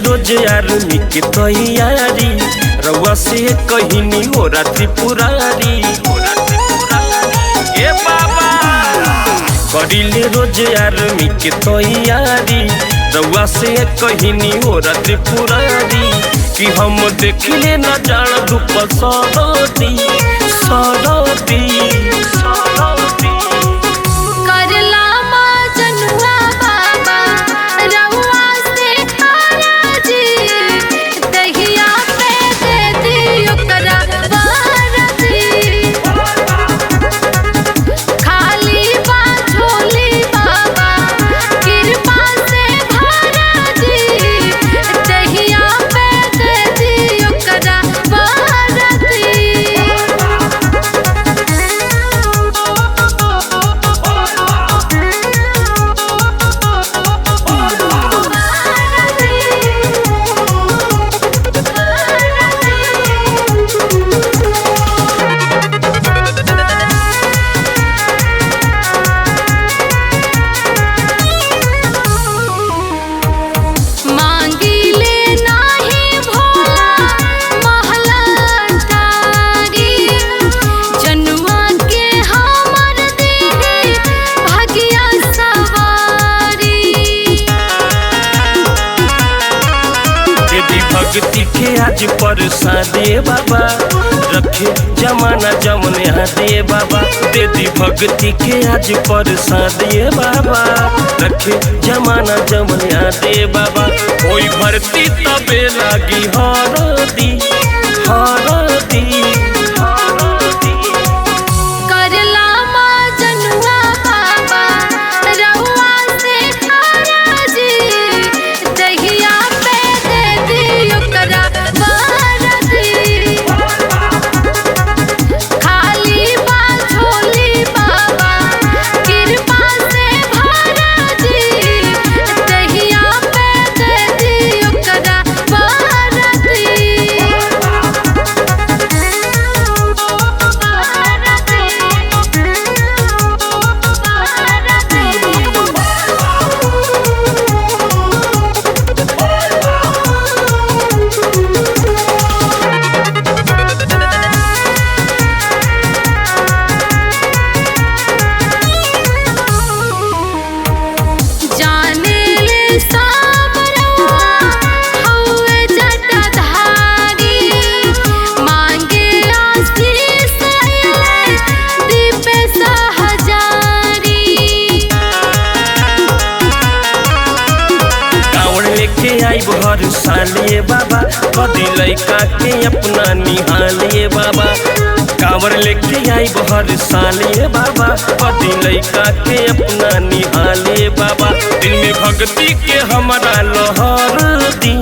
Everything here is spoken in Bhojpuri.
रोज आर्मी के तैयारी रउआ से कहनी हो रात्रि पुरारी ए बाबा करिले रोज आर्मी के तैयारी रउआ से कहनी हो रात्रि पुरारी कि हम देखले न जान रूप सरती सरती सरती करला माँ जनुआ बाबा रउआ से जी दहिया पे दे दियो करा बारती खाली बा झोली बाबा कृपा से भरा जी दहिया पे दे दियो करा बारती मांगिले नाही भोला महला तारी जनुआ के हमर देहे भागिया सवारी यदि भक्ति के आज परसादे बाबा रखे जमाना जमने दे बाबा दीदी भक्ति के आज परसादे बाबा रखे जमाना जमने दे बाबा कोई भर्ती तबे लागी हरदी हरदी हरदी करला माँ जनुआ बाबा रउआ से जी दहिया पे दे दियो करा बारती खाली बा झोली बाबा कृपा से भरा जी दहिया पे दे दियो करा बारती जाने ले सब रउआ हउए जटाधारी मांगे आशीष दीपे सहजारी कावड़ लेके आई हर सालिए बाबा कदी लैका के अपना निहालिए बाबा कावड़ लेके आई हर सालिए बाबा कदी लैका के अपना निहालिए बाबा दिल में भक्ति के हमारा लहर दी